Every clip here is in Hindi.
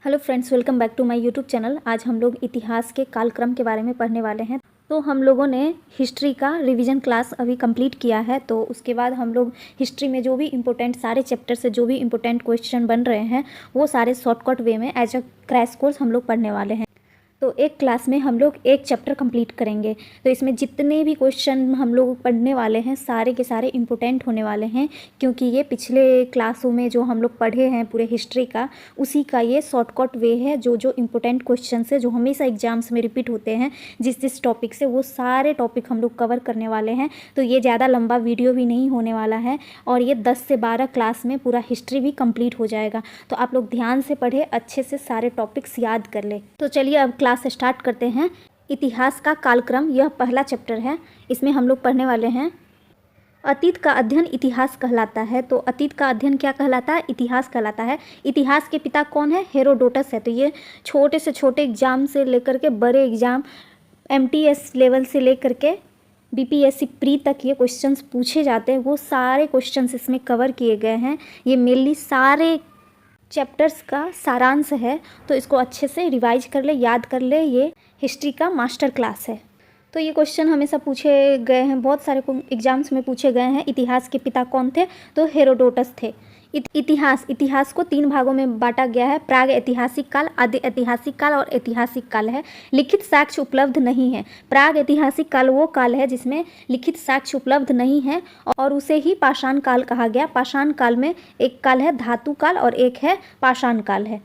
Hello friends, welcome back to my YouTube channel. आज हम लोग इतिहास के कालक्रम के बारे में पढ़ने वाले हैं। तो हम लोगों ने हिस्ट्री का रिवीजन क्लास अभी कंप्लीट किया है। तो उसके बाद हम लोग हिस्ट्री में जो भी इम्पोर्टेंट सारे चैप्टर से जो भी इम्पोर्टेंट क्वेश्चन बन रहे हैं वो सारे शॉर्टकट वे में एज अ क्रैश कोर्स हम लोग पढ़ने वाले हैं। तो एक क्लास में हम लोग एक चैप्टर कंप्लीट करेंगे। तो इसमें जितने भी क्वेश्चन हम लोग पढ़ने वाले हैं सारे के सारे इम्पोर्टेंट होने वाले हैं, क्योंकि ये पिछले क्लासों में जो हम लोग पढ़े हैं पूरे हिस्ट्री का उसी का ये शॉर्टकट वे है। जो जो इम्पोर्टेंट क्वेश्चन है जो हमेशा एग्जाम्स में रिपीट होते हैं जिस टॉपिक से, वो सारे टॉपिक हम लोग कवर करने वाले हैं। तो ये ज़्यादा लंबा वीडियो भी नहीं होने वाला है और ये 10 से 12 क्लास में पूरा हिस्ट्री भी कंप्लीट हो जाएगा। तो आप लोग ध्यान से पढ़े, अच्छे से सारे टॉपिक्स याद कर ले। तो चलिए अब क्लास स्टार्ट करते हैं। इतिहास का कालक्रम, यह पहला चैप्टर है। इसमें हम लोग पढ़ने वाले हैं अतीत का अध्ययन इतिहास कहलाता है। तो अतीत का अध्ययन क्या कहलाता है? इतिहास कहलाता है। इतिहास के पिता कौन है? हेरोडोटस है। तो ये छोटे से छोटे एग्जाम से लेकर के बड़े एग्जाम MTS लेवल से लेकर के BPSC प्री तक ये क्वेश्चंस पूछे जाते हैं, वो सारे क्वेश्चंस इसमें कवर किए गए हैं। ये मेनली सारे चैप्टर्स का सारांश है, तो इसको अच्छे से रिवाइज कर ले, याद कर ले। ये हिस्ट्री का मास्टर क्लास है। तो ये क्वेश्चन हमेशा पूछे गए हैं, बहुत सारे एग्जाम्स में पूछे गए हैं। इतिहास के पिता कौन थे? तो हेरोडोटस थे। इतिहास को 3 भागों में बांटा गया है। प्राग ऐतिहासिक काल, आदि ऐतिहासिक काल और ऐतिहासिक काल है। लिखित साक्ष्य उपलब्ध नहीं है। प्राग ऐतिहासिक काल वो काल है जिसमें लिखित साक्ष्य उपलब्ध नहीं है और उसे ही पाषाण काल कहा गया। पाषाण काल में एक काल है धातु काल और एक है पाषाण काल है।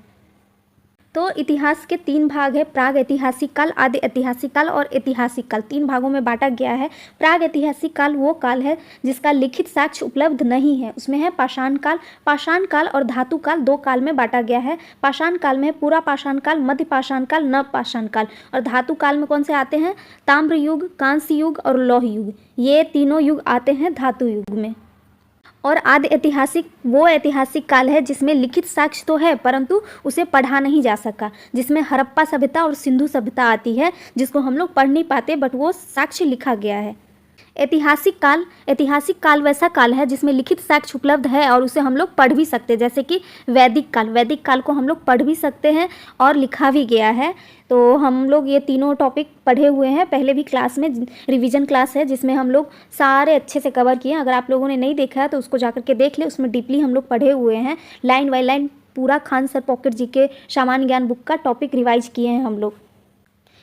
तो इतिहास के 3 भाग है, प्राग ऐतिहासिक काल, आदि ऐतिहासिक काल और ऐतिहासिक काल। 3 भागों में बांटा गया है। प्राग ऐतिहासिक काल वो काल है जिसका लिखित साक्ष्य उपलब्ध नहीं है। उसमें है पाषाण काल। पाषाण काल और धातु काल 2 काल में बांटा गया है। पाषाण काल में पूरा पाषाण काल, मध्य पाषाण काल, नव पाषाण काल। और धातु काल में कौन से आते हैं? ताम्र युग, कांस्य युग और लौह युग। ये तीनों युग आते हैं धातु युग में। और आदि ऐतिहासिक वो ऐतिहासिक काल है जिसमें लिखित साक्ष्य तो है परंतु उसे पढ़ा नहीं जा सका, जिसमें हड़प्पा सभ्यता और सिंधु सभ्यता आती है जिसको हम लोग पढ़ नहीं पाते, बट वो साक्ष्य लिखा गया है। ऐतिहासिक काल वैसा काल है जिसमें लिखित साक्ष्य उपलब्ध है और उसे हम लोग पढ़ भी सकते हैं, जैसे कि वैदिक काल को हम लोग पढ़ भी सकते हैं और लिखा भी गया है। तो हम लोग ये तीनों टॉपिक पढ़े हुए हैं पहले भी क्लास में। रिवीजन क्लास है जिसमें हम लोग सारे अच्छे से कवर किए हैं। अगर आप लोगों ने नहीं देखा है तो उसको जाकर के देख ले, उसमें डीपली हम लोग पढ़े हुए हैं। लाइन बाय लाइन पूरा खान सर पॉकेट GK सामान्य ज्ञान बुक का टॉपिक रिवाइज किए हैं हम लोग।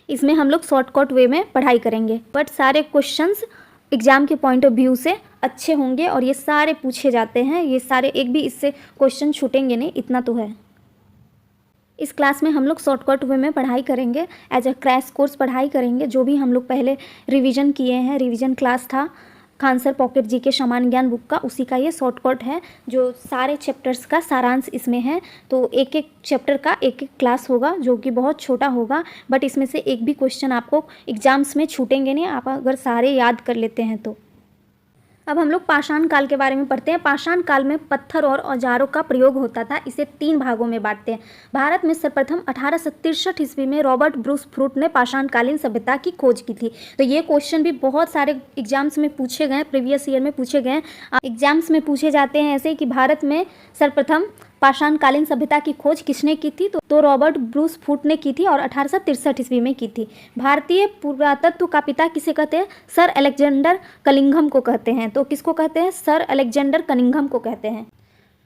इसमें हम लोग शॉर्टकट वे में पढ़ाई करेंगे, बट सारे क्वेश्चंस एग्जाम के पॉइंट ऑफ व्यू से अच्छे होंगे और ये सारे पूछे जाते हैं। ये सारे एक भी इससे क्वेश्चन छूटेंगे नहीं, इतना तो है। इस क्लास में हम लोग शॉर्टकट वे में पढ़ाई करेंगे, एज अ क्रैश कोर्स पढ़ाई करेंगे। जो भी हम लोग पहले रिवीजन किए हैं, रिवीजन क्लास था खान सर पॉकेट GK सामान्य ज्ञान बुक का, उसी का ये शॉर्टकट है। जो सारे चैप्टर्स का सारांश इसमें है। तो एक एक चैप्टर का एक एक क्लास होगा जो कि बहुत छोटा होगा, बट इसमें से एक भी क्वेश्चन आपको एग्जाम्स में छूटेंगे नहीं, आप अगर सारे याद कर लेते हैं तो। अब हम लोग पाषाण काल के बारे में पढ़ते हैं। पाषाण काल में पत्थर और औजारों का प्रयोग होता था। इसे 3 भागों में बांटते हैं। भारत में सर्वप्रथम 1863 ईस्वी में रॉबर्ट ब्रूस फ्रूट ने पाषाणकालीन सभ्यता की खोज की थी। तो ये क्वेश्चन भी बहुत सारे एग्जाम्स में पूछे गए, प्रीवियस ईयर में पूछे गए। एग्जाम्स में पूछे जाते हैं ऐसे कि भारत में सर्वप्रथम पाषाणकालीन सभ्यता की खोज किसने की थी? तो रॉबर्ट ब्रूस फ्रूट ने की थी और 1863 ईस्वी में की थी। भारतीय पुरातत्व का पिता किसे कहते हैं? सर अलेक्जेंडर कनिंघम को कहते हैं। तो किसको कहते हैं? सर अलेक्जेंडर कनिंघम को कहते हैं।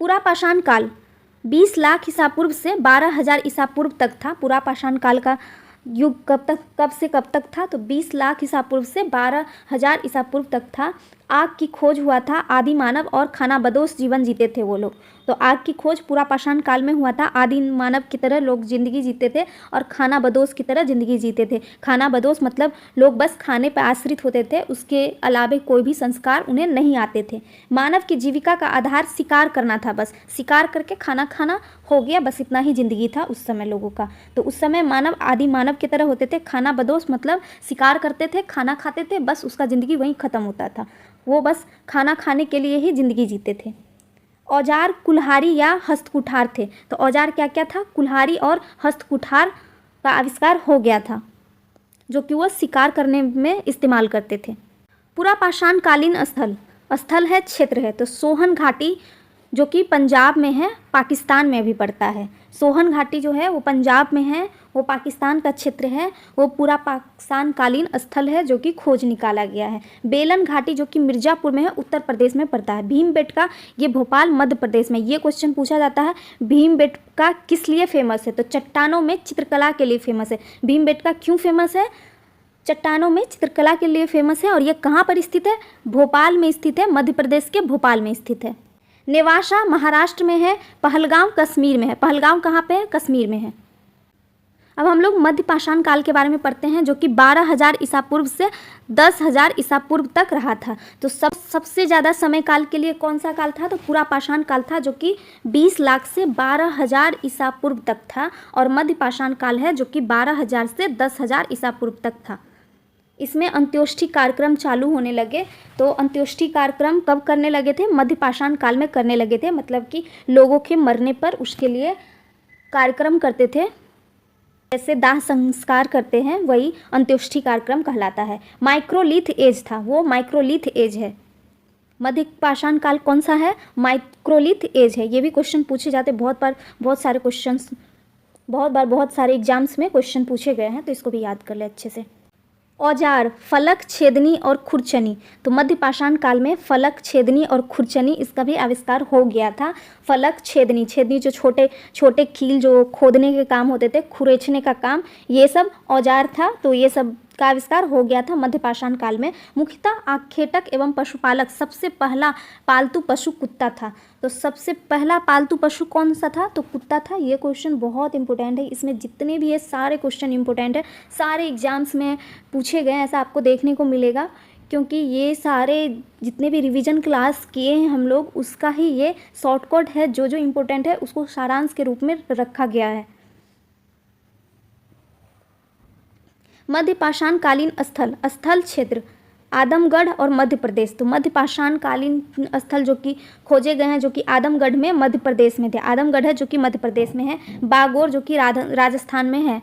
पूरा पाषाण काल 20 लाख ईसा पूर्व से 12,000 ईसा पूर्व तक था। पूरा पाषाण काल का युग कब से कब तक था? तो 20 लाख ईसा पूर्व से 12,000 ईसा पूर्व तक था। आग की खोज हुआ था। आदि मानव और खानाबदोश जीवन जीते थे वो लोग। तो आग की खोज पूरा पाषाण काल में हुआ था। आदि मानव की तरह लोग जिंदगी जीते थे और खानाबदोश की तरह जिंदगी जीते थे। खानाबदोश मतलब लोग बस खाने पर आश्रित होते थे, उसके अलावा कोई भी संस्कार उन्हें नहीं आते थे। मानव की जीविका का आधार शिकार करना था, बस शिकार करके खाना खाना हो गया, बस इतना ही जिंदगी था उस समय लोगों का। तो उस समय मानव आदि मानव की तरह होते थे। खानाबदोश मतलब शिकार करते थे, खाना खाते थे, बस उसका ज़िंदगी वहीं ख़त्म होता था। वो बस खाना खाने के लिए ही ज़िंदगी जीते थे। औजार, कुल्हाड़ी या हस्तकुठार थे। तो औजार क्या क्या था? कुल्हाड़ी और हस्तकुठार का आविष्कार हो गया था, जो कि वो शिकार करने में इस्तेमाल करते थे। पूरा पाषाणकालीन स्थल है, क्षेत्र है। तो सोहन घाटी जो कि पंजाब में है, पाकिस्तान में भी पड़ता है। सोहन घाटी जो है वो पंजाब में है, वो पाकिस्तान का क्षेत्र है, वो पूरा पाकिस्तान कालीन स्थल है जो कि खोज निकाला गया है। बेलन घाटी जो कि मिर्ज़ापुर में है, उत्तर प्रदेश में पड़ता है। भीमबेटका ये भोपाल मध्य प्रदेश में। ये क्वेश्चन पूछा जाता है भीमबेटका किस लिए फेमस है, तो चट्टानों में चित्रकला के लिए फेमस है। भीमबेटका क्यों फेमस है, चट्टानों में चित्रकला के लिए फेमस है। और ये कहाँ पर स्थित है, भोपाल में स्थित है, मध्य प्रदेश के भोपाल में स्थित है। नेवासा महाराष्ट्र में है, पहलगाम कश्मीर में है। पहलगाम कहाँ पे है, कश्मीर में है। अब हम लोग मध्य पाषाण काल के बारे में पढ़ते हैं जो कि 12,000 ईसा पूर्व से 10,000 ईसा पूर्व तक रहा था। तो सबसे ज़्यादा समय काल के लिए कौन सा काल था, तो पूरा पाषाण काल था जो कि 20 लाख से 12,000 ईसा पूर्व तक था। और मध्य पाषाण काल है जो कि 12,000 से 10,000 ईसा पूर्व तक था। इसमें अंत्योष्ठी कार्यक्रम चालू होने लगे। तो अंत्योष्ठी कार्यक्रम कब करने लगे थे, मध्य पाषाण काल में करने लगे थे। मतलब कि लोगों के मरने पर उसके लिए कार्यक्रम करते थे, जैसे दाह संस्कार करते हैं, वही अंत्योष्ठी कार्यक्रम कहलाता है। माइक्रोलिथ एज था, वो माइक्रोलिथ एज है। मध्य पाषाण काल कौन सा है, माइक्रोलिथ एज है। ये भी क्वेश्चन पूछे जाते बहुत बार, बहुत सारे एग्जाम्स में क्वेश्चन पूछे गए हैं, तो इसको भी याद कर ले अच्छे से। औजार, फलक, छेदनी और खुरचनी। तो मध्य पाषाण काल में फलक, छेदनी और खुरचनी इसका भी आविष्कार हो गया था। फलक, छेदनी, छेदनी जो छोटे छोटे कील जो खोदने के काम होते थे, खुरेचने का काम, ये सब औजार था। तो ये सब का आविष्कार हो गया था मध्य पाषाण काल में। मुख्यतः आखेटक एवं पशुपालक सबसे पहला पालतू पशु कुत्ता था। तो सबसे पहला पालतू पशु कौन सा था, तो कुत्ता था। ये क्वेश्चन बहुत इंपॉर्टेंट है, इसमें जितने भी है सारे क्वेश्चन इंपॉर्टेंट है, सारे एग्जाम्स में पूछे गए, ऐसा आपको देखने को मिलेगा। क्योंकि ये सारे जितने भी रिवीजन क्लास किए हैं हम लोग, उसका ही ये शॉर्टकट है, जो जो इम्पोर्टेंट है उसको सारांश के रूप में रखा गया है। मध्य पाषाण कालीन स्थल क्षेत्र आदमगढ़ और मध्य प्रदेश। तो मध्य पाषाण कालीन स्थल जो कि खोजे गए हैं, जो कि आदमगढ़ में मध्य प्रदेश में थे। आदमगढ़ है जो कि मध्य प्रदेश में है। बागोर जो कि राजस्थान में है।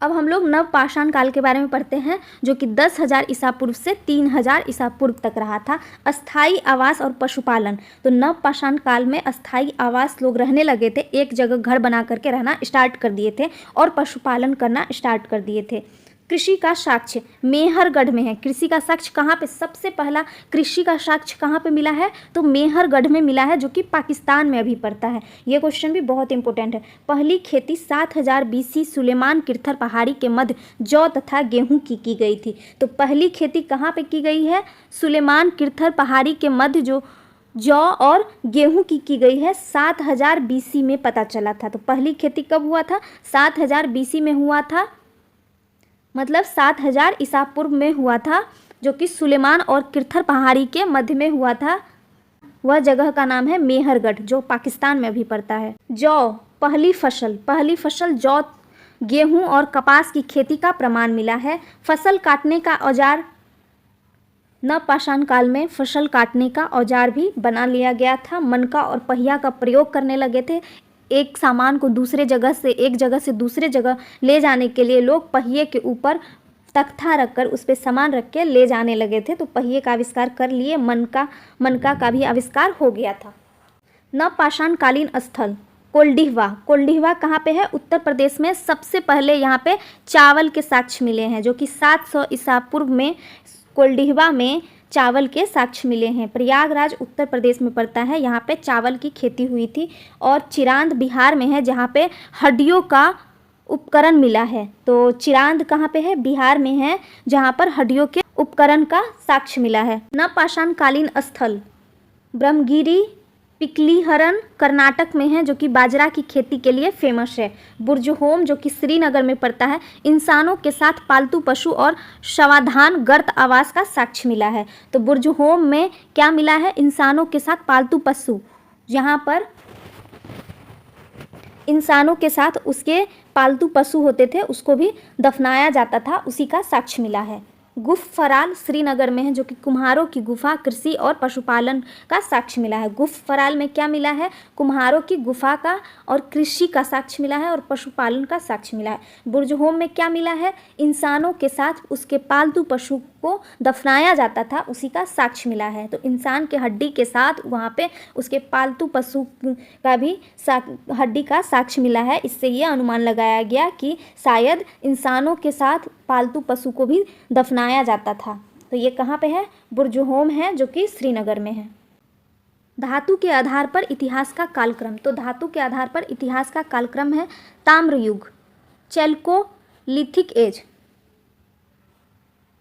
अब हम लोग नव पाषाण काल के बारे में पढ़ते हैं जो कि 10,000 ईसा पूर्व से 3,000 ईसा पूर्व तक रहा था। अस्थाई आवास और पशुपालन। तो नव पाषाण काल में अस्थाई आवास लोग रहने लगे थे, एक जगह घर बना करके रहना स्टार्ट कर दिए थे और पशुपालन करना स्टार्ट कर दिए थे। कृषि का साक्ष्य मेहरगढ़ में है। कृषि का साक्ष्य कहाँ पे, सबसे पहला कृषि का साक्ष्य कहाँ पे मिला है, तो मेहरगढ़ में मिला है, जो कि पाकिस्तान में अभी पड़ता है। ये क्वेश्चन भी बहुत इंपॉर्टेंट है। पहली खेती 7000 BC सुलेमान किरथर पहाड़ी के मध्य जौ तथा गेहूं की गई थी। तो पहली खेती कहाँ पे की गई है, सुलेमान किरथर पहाड़ी के मध्य जो जौ और गेहूं की गई है, 7000 BC में पता चला था। तो पहली खेती कब हुआ था, 7000 BC में हुआ था, मतलब 7000 ईसा पूर्व में हुआ था, जो कि सुलेमान और किरथर पहाड़ी के मध्य में हुआ था। वह जगह का नाम है मेहरगढ़, जो पाकिस्तान में अभी पड़ता है। जौ पहली फसल जौ, गेहूं और कपास की खेती का प्रमाण मिला है। फसल काटने का औजार, नव पाषाण काल में फसल काटने का औजार भी बना लिया गया था। मनका और पहिया का प्रयोग करने लगे थे। एक सामान को एक जगह से दूसरे जगह ले जाने के लिए लोग पहिए के ऊपर तख्ता रखकर उस पर सामान रख के ले जाने लगे थे। तो पहिए का आविष्कार कर लिए। मनका का भी आविष्कार हो गया था। नव पाषाण कालीन स्थल कोल्डिहवा कहाँ पे है, उत्तर प्रदेश में। सबसे पहले यहाँ पे चावल के साक्ष्य मिले हैं, जो कि 700 ईसा पूर्व में कोल्डिहवा में चावल के साक्ष्य मिले हैं। प्रयागराज उत्तर प्रदेश में पड़ता है, यहाँ पे चावल की खेती हुई थी। और चिरांद बिहार में है, जहाँ पे हड्डियों का उपकरण मिला है। तो चिरांद कहाँ पे है, बिहार में है, जहाँ पर हड्डियों के उपकरण का साक्ष्य मिला है। नव पाषाण कालीन स्थल ब्रह्मगिरी पिकलीहरन कर्नाटक में है, जो कि बाजरा की खेती के लिए फेमस है। बुर्जहोम जो कि श्रीनगर में पड़ता है, इंसानों के साथ पालतू पशु और शवाधान गर्त आवास का साक्ष्य मिला है। तो बुर्जहोम में क्या मिला है, इंसानों के साथ पालतू पशु, जहाँ पर इंसानों के साथ उसके पालतू पशु होते थे, उसको भी दफनाया जाता था, उसी का साक्ष्य मिला है। गुफफराल श्रीनगर में है, जो कि कुम्हारों की गुफा, कृषि और पशुपालन का साक्ष्य मिला है। गुफफराल में क्या मिला है, कुम्हारों की गुफा का और कृषि का साक्ष्य मिला है और पशुपालन का साक्ष्य मिला है। बुर्जहोम में क्या मिला है, इंसानों के साथ उसके पालतू पशु को दफनाया जाता था उसी का साक्ष्य मिला है। तो इंसान के हड्डी के साथ वहाँ पे उसके पालतू पशु का भी हड्डी का साक्ष्य मिला है। इससे ये अनुमान लगाया गया कि शायद इंसानों के साथ पालतू पशु को भी दफनाया जाता था। तो ये कहाँ पे है? बुर्जहोम है जो कि श्रीनगर में है। धातु के आधार पर इतिहास का कालक्रम। तो धातु के आधार पर इतिहास का कालक्रम है ताम्र युग, चैल्कोलिथिक एज।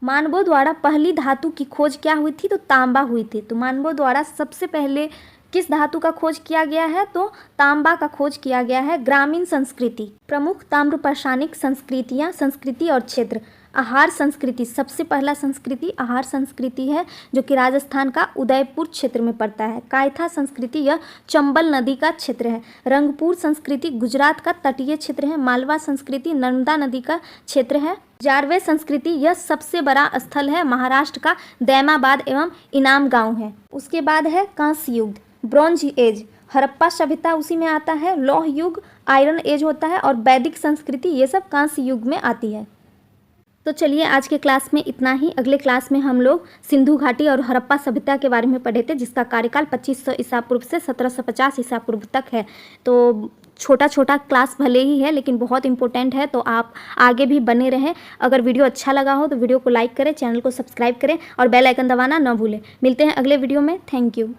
मानवों द्वारा पहली धातु की खोज क्या हुई थी? तो तांबा हुई थी। तो मानवों द्वारा सबसे पहले किस धातु का खोज किया गया है? तो तांबा का खोज किया गया है। ग्रामीण संस्कृति, प्रमुख ताम्रपाषाणिक संस्कृतियाँ, संस्कृति और क्षेत्र। आहार संस्कृति, सबसे पहला संस्कृति आहार संस्कृति है जो कि राजस्थान का उदयपुर क्षेत्र में पड़ता है। कायथा संस्कृति, यह चंबल नदी का क्षेत्र है। रंगपुर संस्कृति गुजरात का तटीय क्षेत्र है। मालवा संस्कृति नर्मदा नदी का क्षेत्र है। जारवे संस्कृति, यह सबसे बड़ा स्थल है, महाराष्ट्र का दैमाबाद एवं इनाम गांव है। उसके बाद है कांस्य युग, ब्रॉन्ज एज, हड़प्पा सभ्यता उसी में आता है। लौह युग आयरन एज होता है और वैदिक संस्कृति, ये सब कांस्य युग में आती है। तो चलिए आज के क्लास में इतना ही। अगले क्लास में हम लोग सिंधु घाटी और हड़प्पा सभ्यता के बारे में पढ़े थे, जिसका कार्यकाल 2500 ईसा पूर्व से 1750 ईसा पूर्व तक है। तो छोटा छोटा क्लास भले ही है लेकिन बहुत इंपॉर्टेंट है, तो आप आगे भी बने रहें। अगर वीडियो अच्छा लगा हो तो वीडियो को लाइक करें, चैनल को सब्सक्राइब करें और बेल आइकन दबाना न भूलें। मिलते हैं अगले वीडियो में। Thank you.